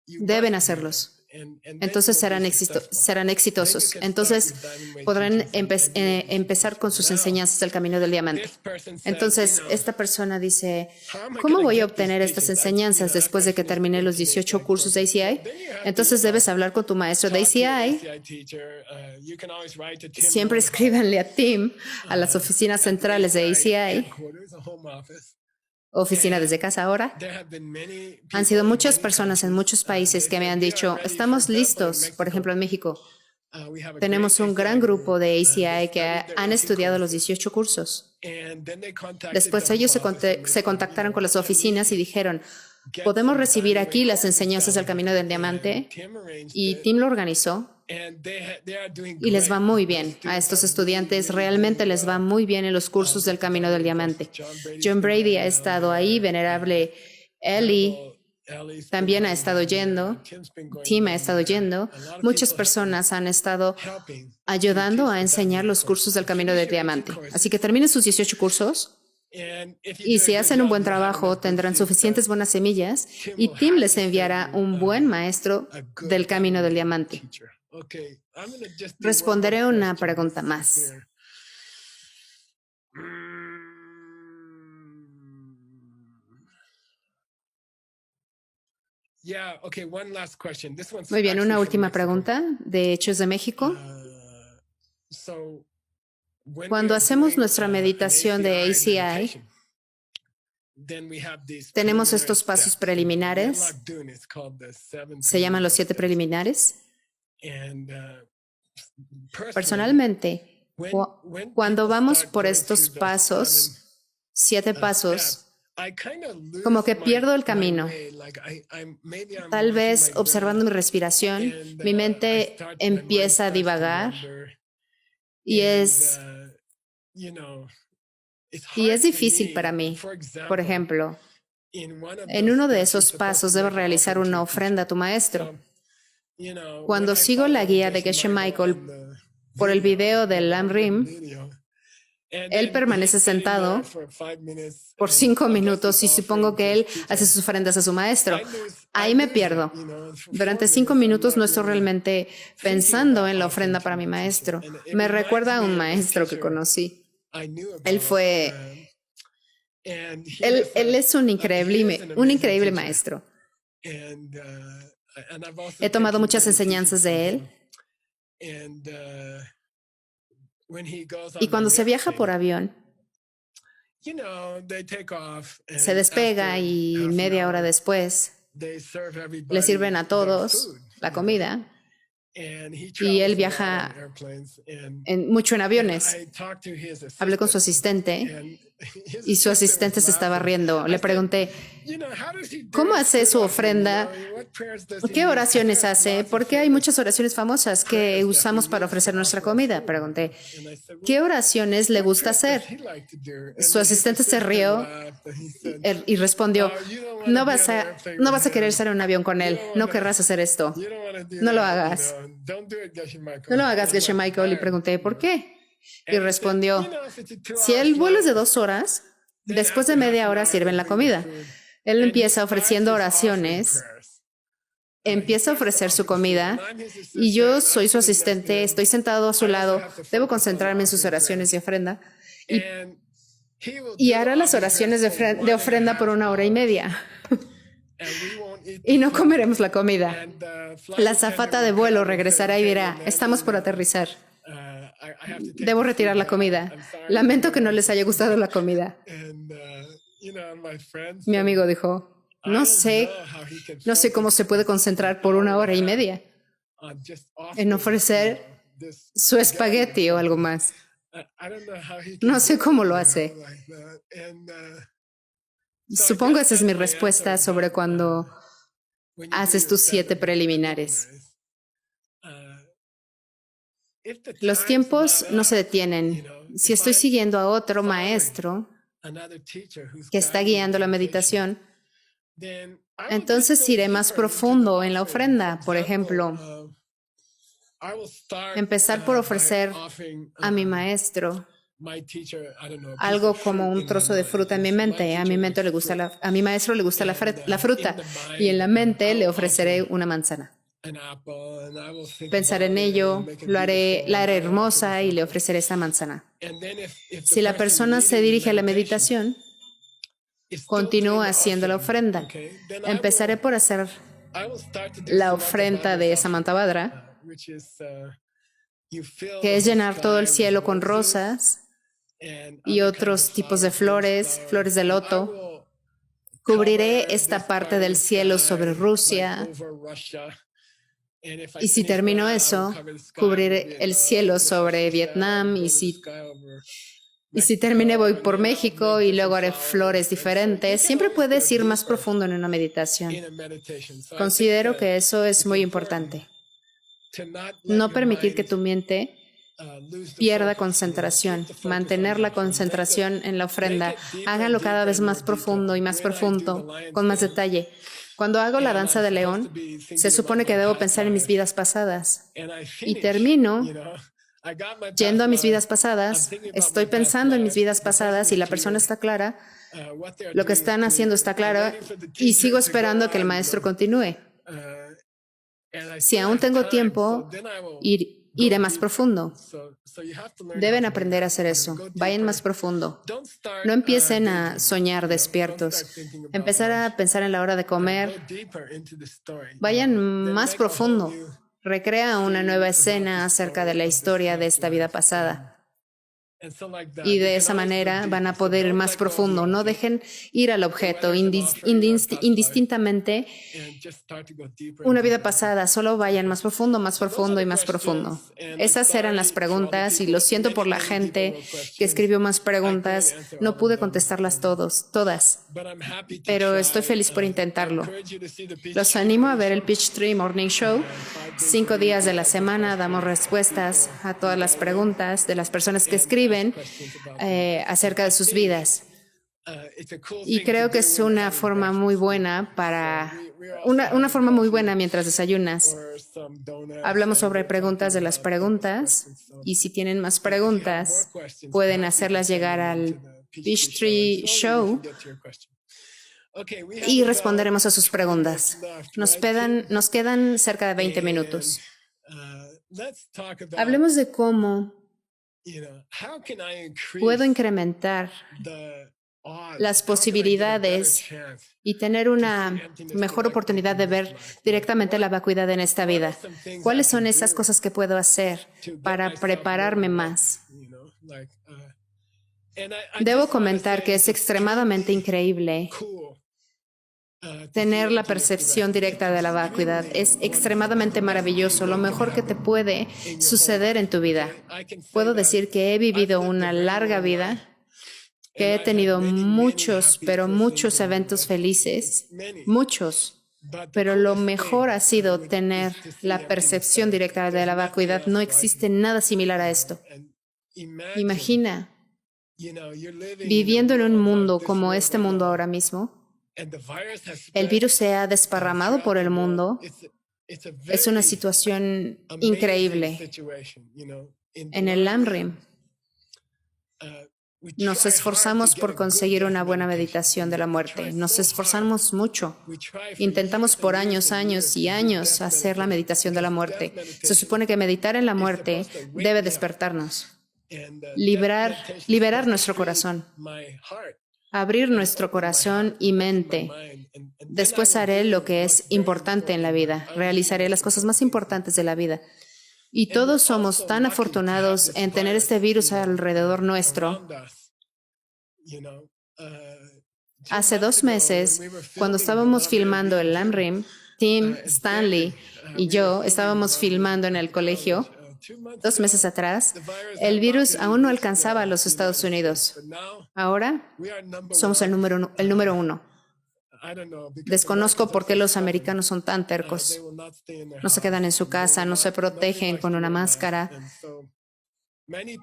Deben hacerlos. Entonces serán exitosos. Entonces podrán empezar con sus enseñanzas del Camino del Diamante. Entonces esta persona dice, ¿cómo voy a obtener estas enseñanzas después de que terminé los 18 cursos de ACI? Entonces debes hablar con tu maestro de ACI. Siempre escríbanle a Tim, a las oficinas centrales de ACI. Oficina desde casa ahora. Han sido muchas personas en muchos países que me han dicho, estamos listos. Por ejemplo, en México, tenemos un gran grupo de ACI que han estudiado los 18 cursos. Después ellos se contactaron con las oficinas y dijeron, ¿podemos recibir aquí las enseñanzas del Camino del Diamante? Y Tim lo organizó. Y les va muy bien. A estos estudiantes realmente les va muy bien en los cursos del Camino del Diamante. John Brady ha estado ahí, Venerable Eli también ha estado yendo, Tim ha estado yendo. Muchas personas han estado ayudando a enseñar los cursos del Camino del Diamante. Así que terminen sus 18 cursos. Y si hacen un buen trabajo, tendrán suficientes buenas semillas y Tim les enviará un buen maestro del Camino del Diamante. Responderé una pregunta más. Muy bien, una última pregunta de Hechos de México. Cuando hacemos nuestra meditación de ACI, tenemos estos pasos preliminares. Se llaman los 7 preliminares. Personalmente, cuando vamos por estos pasos, 7 pasos, como que pierdo el camino. Tal vez observando mi respiración, mi mente empieza a divagar y es difícil para mí. Por ejemplo, en uno de esos pasos debes realizar una ofrenda a tu maestro. Cuando sigo la guía de Geshe Michael por el video del Lam Rim, él permanece sentado por 5 minutos y supongo que él hace sus ofrendas a su maestro. Ahí me pierdo. Durante 5 minutos no estoy realmente pensando en la ofrenda para mi maestro. Me recuerda a un maestro que conocí. Él es un increíble maestro. He tomado muchas enseñanzas de él. Y cuando se viaja por avión, se despega y media hora después le sirven a todos la comida. Y él viaja mucho en aviones. Hablé con su asistente y su asistente se estaba riendo. Le pregunté, ¿cómo hace su ofrenda? ¿Qué oraciones hace? Porque hay muchas oraciones famosas que usamos para ofrecer nuestra comida. Pregunté, ¿qué oraciones le gusta hacer? Su asistente se rió y respondió, no vas a querer estar en un avión con él. No querrás hacer esto. No lo hagas. No lo hagas, Geshe Michael. Y pregunté, ¿por qué? Y respondió, si el vuelo es de 2 horas, después de media hora sirven la comida. Él empieza ofreciendo oraciones, empieza a ofrecer su comida y yo soy su asistente, estoy sentado a su lado, debo concentrarme en sus oraciones de ofrenda y hará las oraciones de ofrenda por 1 hora y media. Y no comeremos la comida. La azafata de vuelo regresará y dirá, estamos por aterrizar. Debo retirar la comida. Lamento que no les haya gustado la comida. Mi amigo dijo, no sé cómo se puede concentrar por 1 hora y media en ofrecer su espagueti o algo más. No sé cómo lo hace. Supongo esa es mi respuesta sobre cuando haces tus 7 preliminares. Los tiempos no se detienen. Si estoy siguiendo a otro maestro que está guiando la meditación, entonces iré más profundo en la ofrenda. Por ejemplo, empezar por ofrecer a mi maestro algo como un trozo de fruta en mi mente. A mi maestro le gusta la fruta y en la mente le ofreceré una manzana. Pensaré en ello, la haré hermosa y le ofreceré esa manzana. Si la persona se dirige a la meditación, continúo haciendo la ofrenda. Empezaré por hacer la ofrenda de Samantabhadra, que es llenar todo el cielo con rosas y otros tipos de flores, flores de loto. Cubriré esta parte del cielo sobre Rusia. Y si termino eso, cubriré el cielo sobre Vietnam. Y si terminé, voy por México y luego haré flores diferentes. Siempre puedes ir más profundo en una meditación. Considero que eso es muy importante. No permitir que tu mente pierda concentración, mantener la concentración en la ofrenda. Hágalo cada vez más profundo y más profundo, con más detalle. Cuando hago la danza del león, se supone que debo pensar en mis vidas pasadas. Y termino yendo a mis vidas pasadas, estoy pensando en mis vidas pasadas y la persona está clara, lo que están haciendo está claro y sigo esperando a que el maestro continúe. Si aún tengo tiempo, iré más profundo. Deben aprender a hacer eso. Vayan más profundo. No empiecen a soñar despiertos. Empezar a pensar en la hora de comer. Vayan más profundo. Recrea una nueva escena acerca de la historia de esta vida pasada. Y de esa manera van a poder ir más profundo. No dejen ir al objeto indistintamente una vida pasada. Solo vayan más profundo y más profundo. Esas eran las preguntas y lo siento por la gente que escribió más preguntas. No pude contestarlas todas, pero estoy feliz por intentarlo. Los animo a ver el Peachtree Morning Show. 5 días de la semana damos respuestas a todas las preguntas de las personas que escriben acerca de sus vidas. Y creo que es una forma muy buena una forma muy buena mientras desayunas. Hablamos sobre preguntas de las preguntas y si tienen más preguntas pueden hacerlas llegar al Peachtree Show y responderemos a sus preguntas. Nos quedan cerca de 20 minutos. Hablemos de cómo puedo incrementar las posibilidades y tener una mejor oportunidad de ver directamente la vacuidad en esta vida. ¿Cuáles son esas cosas que puedo hacer para prepararme más? Debo comentar que es extremadamente increíble tener la percepción directa de la vacuidad. Es extremadamente maravilloso, lo mejor que te puede suceder en tu vida. Puedo decir que he vivido una larga vida, que he tenido muchos eventos felices, muchos, pero lo mejor ha sido tener la percepción directa de la vacuidad. No existe nada similar a esto. Imagina viviendo en un mundo como este mundo ahora mismo. El virus se ha desparramado por el mundo. Es una situación increíble. En el Lamrim nos esforzamos por conseguir una buena meditación de la muerte. Nos esforzamos mucho. Intentamos por años y años hacer la meditación de la muerte. Se supone que meditar en la muerte debe despertarnos, liberar nuestro corazón, abrir nuestro corazón y mente. Después haré lo que es importante en la vida. Realizaré las cosas más importantes de la vida. Y todos somos tan afortunados en tener este virus alrededor nuestro. Hace 2 meses, cuando estábamos filmando el LamRim, Tim, Stanley y yo estábamos filmando en el colegio. 2 meses atrás, el virus aún no alcanzaba a los Estados Unidos. Ahora somos el número 1. Desconozco por qué los americanos son tan tercos. No se quedan en su casa, no se protegen con una máscara.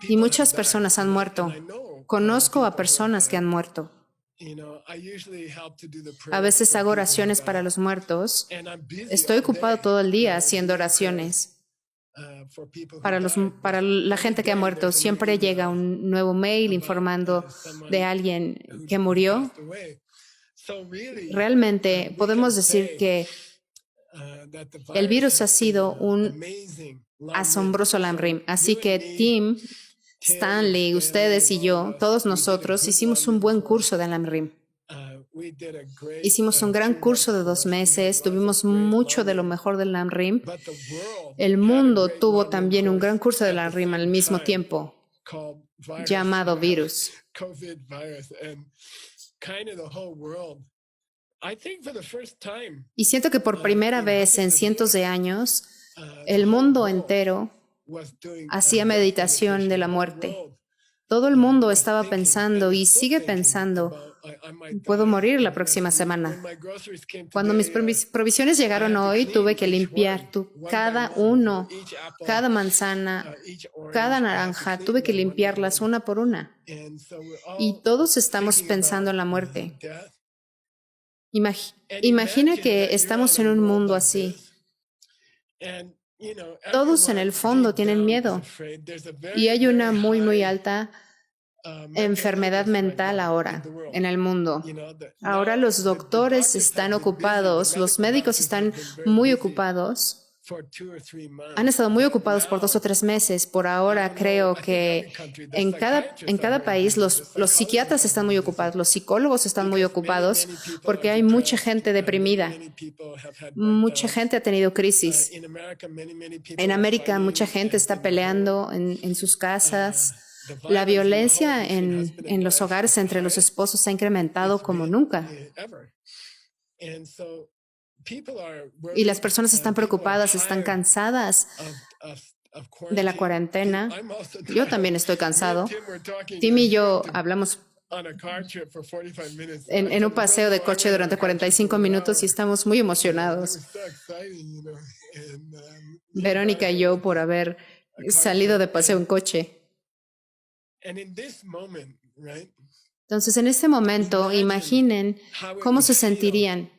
Y muchas personas han muerto. Conozco a personas que han muerto. A veces hago oraciones para los muertos. Estoy ocupado todo el día haciendo oraciones para la gente que ha muerto. Siempre llega un nuevo mail informando de alguien que murió. Realmente podemos decir que el virus ha sido un asombroso LamRim. Así que Tim, Stanley, ustedes y yo, todos nosotros hicimos un buen curso de LamRim. Hicimos un gran curso de 2 meses, tuvimos mucho de lo mejor del LamRim. El mundo tuvo también un gran curso de LamRim al mismo tiempo, llamado virus. Y siento que por primera vez en cientos de años, el mundo entero hacía meditación de la muerte. Todo el mundo estaba pensando y sigue pensando, puedo morir la próxima semana. Cuando mis provisiones llegaron hoy, tuve que limpiar cada manzana, cada naranja, tuve que limpiarlas una por una. Y todos estamos pensando en la muerte. Imagina que estamos en un mundo así. Todos en el fondo tienen miedo y hay una muy, muy alta enfermedad mental ahora en el mundo. Ahora los doctores están ocupados, los médicos están muy ocupados. Han estado muy ocupados por 2 o 3 meses. Por ahora creo que en cada país los psiquiatras están muy ocupados, los psicólogos están muy ocupados porque hay mucha gente deprimida. Mucha gente ha tenido crisis. En América mucha gente está peleando en sus casas. La violencia en los hogares entre los esposos se ha incrementado como nunca. Y las personas están preocupadas, están cansadas de la cuarentena. Yo también estoy cansado. Tim y yo hablamos en un paseo de coche durante 45 minutos y estamos muy emocionados. Verónica y yo por haber salido de paseo en coche. Entonces, en este momento, imaginen cómo se sentirían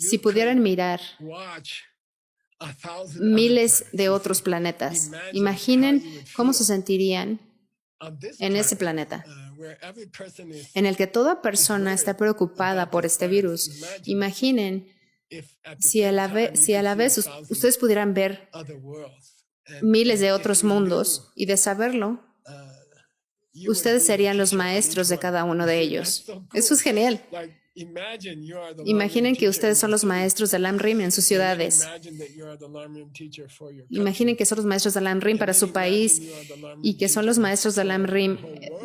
si pudieran mirar miles de otros planetas. Imaginen cómo se sentirían en ese planeta, en el que toda persona está preocupada por este virus. Imaginen si a la vez ustedes pudieran ver miles de otros mundos y de saberlo, ustedes serían los maestros de cada uno de ellos. Eso es genial. Imaginen que ustedes son los maestros del LamRim en sus ciudades. Imaginen que son los maestros del LamRim para su país y que son los maestros del LamRim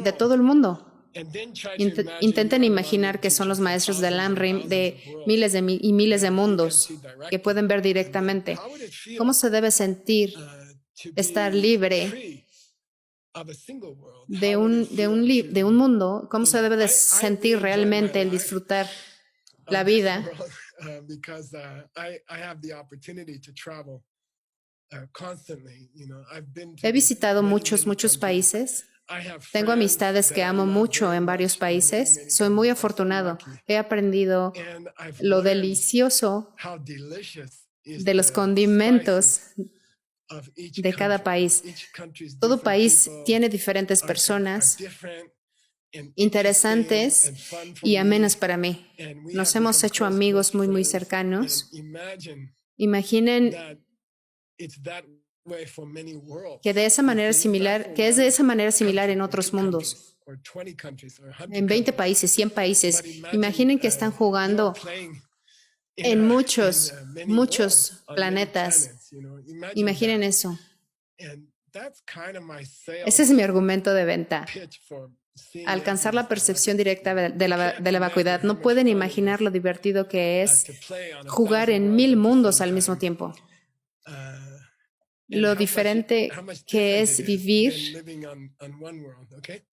de todo el mundo. Intenten imaginar que son los maestros del LamRim de miles de mundos que pueden ver directamente. ¿Cómo se debe sentir estar libre de un mundo? ¿Cómo se debe de sentir realmente el disfrutar la vida? He visitado muchos países. Tengo amistades que amo mucho en varios países. Soy muy afortunado. He aprendido lo delicioso de los condimentos de cada país. Todo país tiene diferentes personas interesantes y amenas para mí. Nos hemos hecho amigos muy cercanos. Imaginen que es de esa manera similar en otros mundos. En 20 países, 100 países. Imaginen que están jugando en muchos planetas. Imaginen eso. Ese es mi argumento de venta. Alcanzar la percepción directa de la vacuidad. No pueden imaginar lo divertido que es jugar en 1000 mundos al mismo tiempo. Lo diferente que es vivir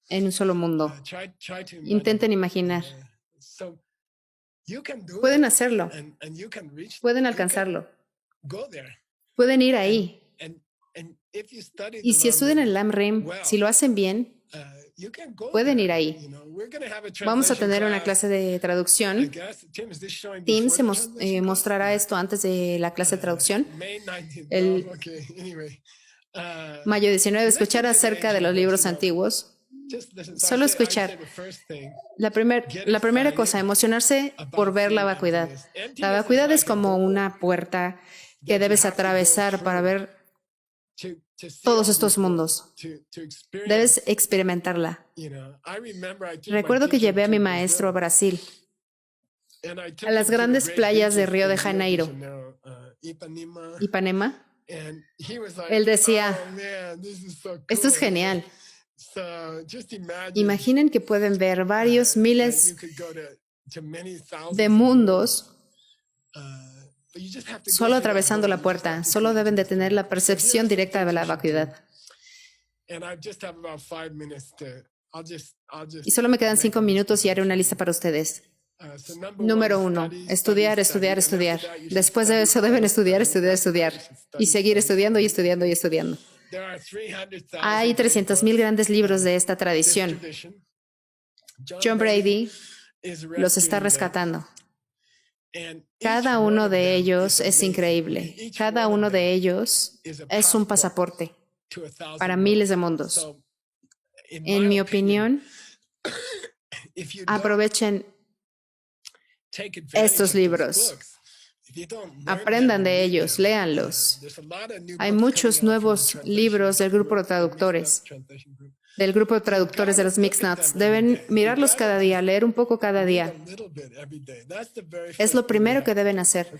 en un solo mundo. Intenten imaginar. Pueden hacerlo. Pueden alcanzarlo. Pueden ir ahí. Y si estudian el Lam Rim, si lo hacen bien, pueden ir ahí. Vamos a tener una clase de traducción. Tim se mostrará esto antes de la clase de traducción. El mayo 19, escuchar acerca de los libros antiguos. Solo escuchar. La primera cosa, emocionarse por ver la vacuidad. La vacuidad es como una puerta que debes atravesar para ver todos estos mundos. Debes experimentarla. Recuerdo que llevé a mi maestro a Brasil, a las grandes playas de Río de Janeiro, Ipanema. Él decía, esto es genial. Imaginen que pueden ver varios miles de mundos solo atravesando la puerta. Solo deben de tener la percepción directa de la vacuidad. Y solo me quedan 5 minutos y haré una lista para ustedes. Número 1, estudiar, estudiar, estudiar. Después de eso deben estudiar, estudiar, estudiar. Y seguir estudiando y estudiando y estudiando. Hay 300,000 grandes libros de esta tradición. John Brady los está rescatando. Cada uno de ellos es increíble. Cada uno de ellos es un pasaporte para miles de mundos. En mi opinión, aprovechen estos libros. Aprendan de ellos, léanlos. Hay muchos nuevos libros del grupo de traductores, de los Mixed Nuts. Deben mirarlos cada día, leer un poco cada día. Es lo primero que deben hacer.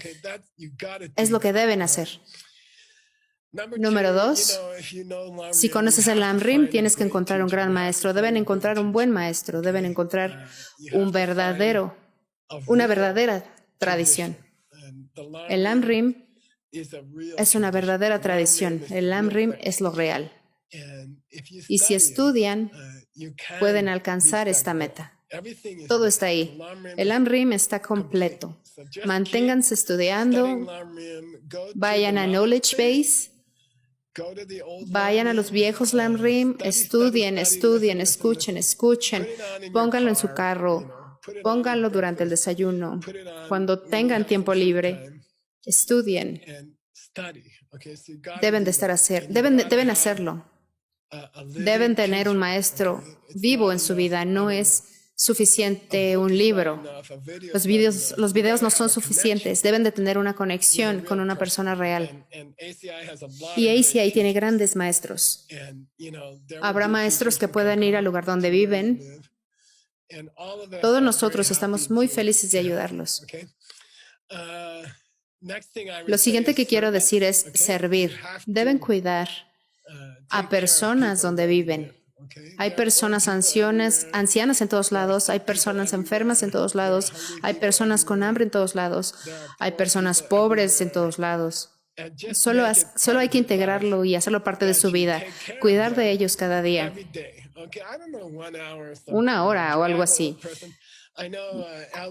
Es lo que deben hacer. Número 2, si conoces el Lam Rim, tienes que encontrar un gran maestro. Deben encontrar un buen maestro. Deben encontrar una verdadera tradición. El Lam Rim es una verdadera tradición. El Lam Rim es lo real. Y si estudian, pueden alcanzar esta meta. Todo está ahí. El Lam Rim está completo. Manténganse estudiando. Vayan a Knowledge Base. Vayan a los viejos Lam Rim. Estudien, escuchen. Pónganlo en su carro. Pónganlo durante el desayuno. Cuando tengan tiempo libre, estudien. Deben hacerlo. Deben tener un maestro vivo en su vida. No es suficiente un libro. Los videos no son suficientes. Deben de tener una conexión con una persona real. Y ACI tiene grandes maestros. Habrá maestros que puedan ir al lugar donde viven. Todos nosotros estamos muy felices de ayudarlos. Lo siguiente que quiero decir es servir. Deben cuidar a personas donde viven. Hay personas ancianas en todos lados, hay personas enfermas en todos lados, hay personas con hambre en todos lados, hay personas pobres en todos lados. Solo hay que integrarlo y hacerlo parte de su vida, cuidar de ellos cada día. 1 hora o algo así.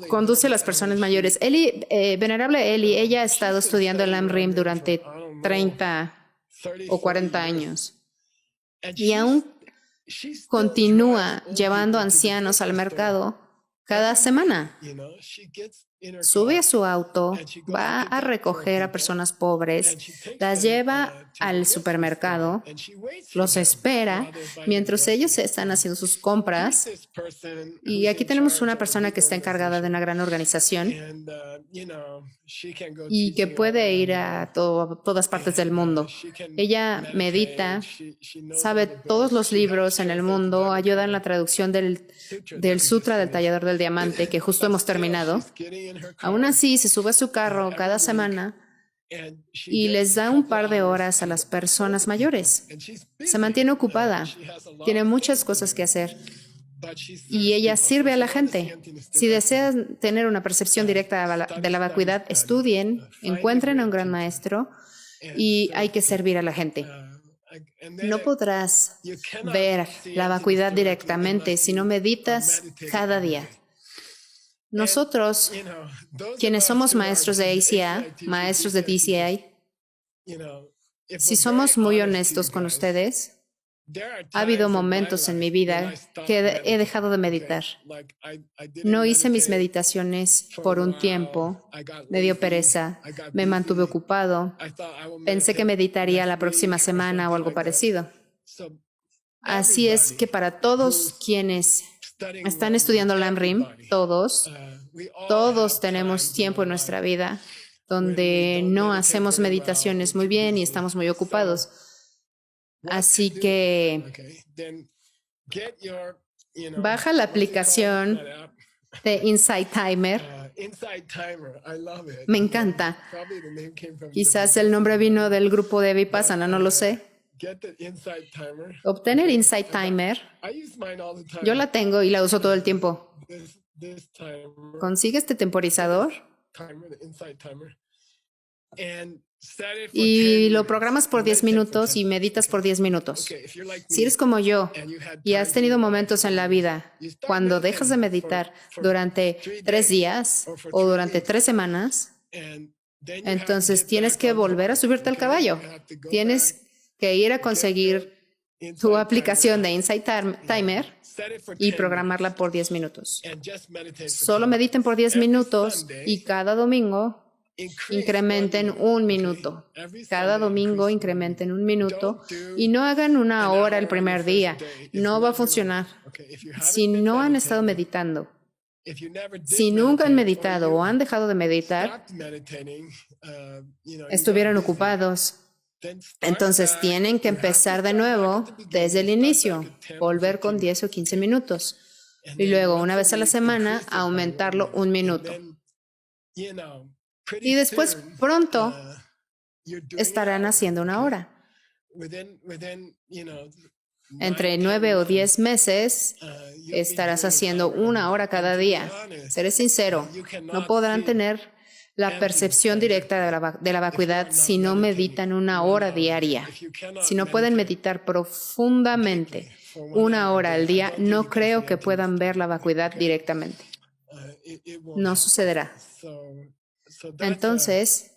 Conduce a las personas mayores. Venerable Eli, ella ha estado estudiando el Lam Rim durante 30 o 40 años y aún continúa llevando ancianos al mercado cada semana. Sube a su auto, va a recoger a personas pobres, las lleva al supermercado, los espera mientras ellos están haciendo sus compras. Y aquí tenemos una persona que está encargada de una gran organización y que puede ir a todas partes del mundo. Ella medita, sabe todos los libros en el mundo, ayuda en la traducción del Sutra del Tallador del Diamante, que justo hemos terminado. Aún así, se sube a su carro cada semana y les da un par de horas a las personas mayores. Se mantiene ocupada, tiene muchas cosas que hacer y ella sirve a la gente. Si desean tener una percepción directa de la vacuidad, estudien, encuentren a un gran maestro y hay que servir a la gente. No podrás ver la vacuidad directamente si no meditas cada día. Nosotros, quienes somos maestros de ACA, maestros de DCA, si somos muy honestos con ustedes, ha habido momentos en mi vida que he dejado de meditar. No hice mis meditaciones por un tiempo, me dio pereza, me mantuve ocupado, pensé que meditaría la próxima semana o algo parecido. Así es que para todos quienes están estudiando LAMRIM, todos tenemos tiempo en nuestra vida donde no hacemos meditaciones muy bien y estamos muy ocupados. Así que baja la aplicación de Insight Timer. Me encanta. Quizás el nombre vino del grupo de Vipassana, no lo sé. Obtener Insight Timer. Yo la tengo y la uso todo el tiempo. Consigue este temporizador y lo programas por 10 minutos y meditas por 10 minutos. Si eres como yo y has tenido momentos en la vida cuando dejas de meditar durante 3 días o durante 3 semanas, entonces tienes que volver a subirte al caballo. Tienes que ir a conseguir tu aplicación de Insight Timer y programarla por 10 minutos. Solo mediten por 10 minutos y cada domingo incrementen 1 minuto. Cada domingo incrementen 1 minuto y no hagan 1 hora el primer día. No va a funcionar. Si no han estado meditando, si nunca han meditado o han dejado de meditar, estuvieron ocupados, entonces tienen que empezar de nuevo desde el inicio, volver con 10 o 15 minutos y luego una vez a la semana aumentarlo 1 minuto. Y después pronto estarán haciendo 1 hora. Entre 9 o 10 meses estarás haciendo 1 hora cada día. Seré sincero, no podrán tener la percepción directa de la vacuidad si no meditan 1 hora diaria. Si no pueden meditar profundamente 1 hora al día, no creo que puedan ver la vacuidad directamente. No sucederá. Entonces,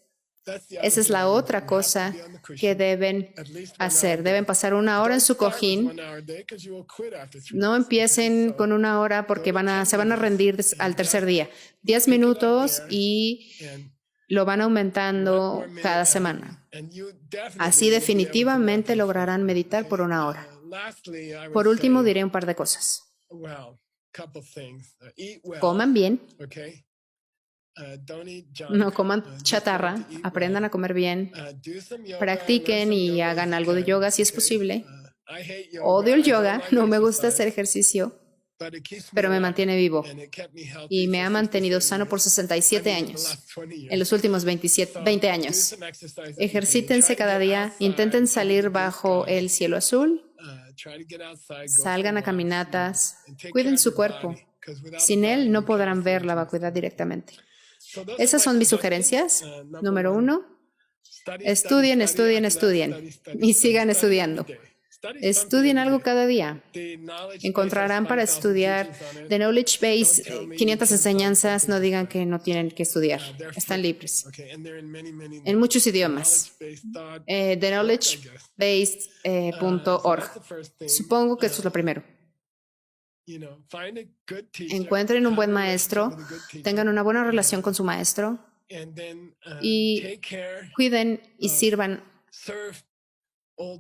esa es la otra cosa que deben hacer. Deben pasar 1 hora en su cojín. No empiecen con 1 hora porque se van a rendir al tercer día. 10 minutos y lo van aumentando cada semana. Así definitivamente lograrán meditar por 1 hora. Por último, diré un par de cosas. Coman bien. No coman chatarra, aprendan a comer bien, practiquen y hagan algo de yoga si es posible. Odio el yoga, no me gusta hacer ejercicio, pero me mantiene vivo y me ha mantenido sano por 67 años, en los últimos 20 años. Ejercítense cada día, intenten salir bajo el cielo azul, salgan a caminatas, cuiden su cuerpo. Sin él no podrán ver la vacuidad directamente. Esas son mis sugerencias. Número 1, estudien y sigan estudiando. Estudien algo cada día. Encontrarán para estudiar The Knowledge Base 500 enseñanzas. No digan que no tienen que estudiar. Están libres. En muchos idiomas. TheKnowledgebase.org. Supongo que esto es lo primero. Encuentren un buen maestro, tengan una buena relación con su maestro y cuiden y sirvan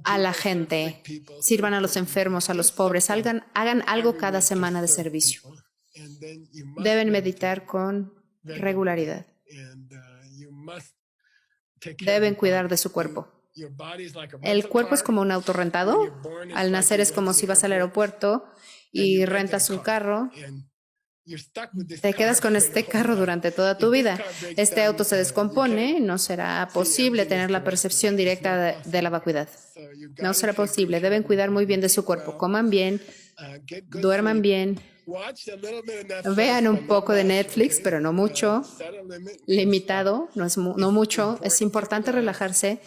a la gente, sirvan a los enfermos, a los pobres, hagan algo cada semana de servicio. Deben meditar con regularidad. Deben cuidar de su cuerpo. El cuerpo es como un auto rentado. Al nacer es como si vas al aeropuerto y rentas un carro Te quedas con este carro durante toda tu vida. Este auto se descompone, no será posible tener la percepción directa de la vacuidad. No será posible. Deben cuidar muy bien de su cuerpo. Coman bien, duerman bien. Vean un poco de Netflix, pero no mucho. Limitado, no mucho. Es importante relajarse.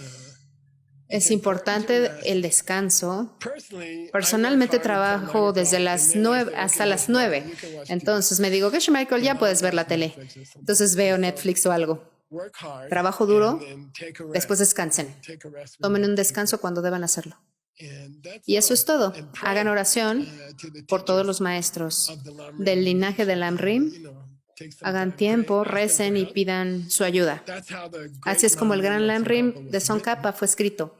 Es importante el descanso. Personalmente trabajo desde las 9 hasta las 9. Entonces me digo, que Michael, ya puedes ver la tele. Entonces veo Netflix o algo. Trabajo duro, después descansen. Tomen un descanso cuando deban hacerlo. Y eso es todo. Hagan oración por todos los maestros del linaje del Lamrim. Hagan tiempo, recen y pidan su ayuda. Así es como el gran Lamrim de Tsongkhapa fue escrito.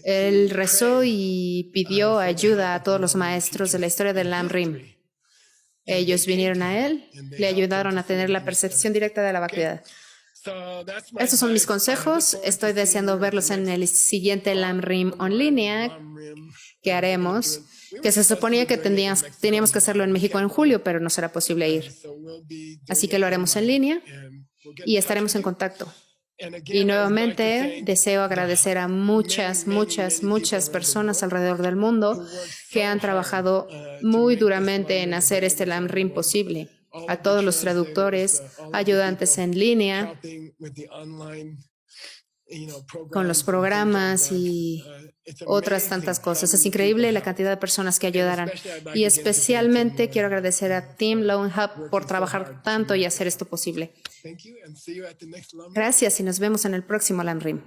Él rezó y pidió ayuda a todos los maestros de la historia del Lamrim. Ellos vinieron a él, le ayudaron a tener la percepción directa de la vacuidad. Estos son mis consejos. Estoy deseando verlos en el siguiente Lamrim en línea que haremos, que se suponía que teníamos que hacerlo en México en julio, pero no será posible ir. Así que lo haremos en línea y estaremos en contacto. Y nuevamente deseo agradecer a muchas personas alrededor del mundo que han trabajado muy duramente en hacer este Lamrim posible. A todos los traductores, ayudantes en línea, con los programas y otras tantas cosas. Es increíble la cantidad de personas que ayudaron. Y especialmente quiero agradecer a Team Lone Hub por trabajar tanto y hacer esto posible. Gracias y nos vemos en el próximo Lamrim.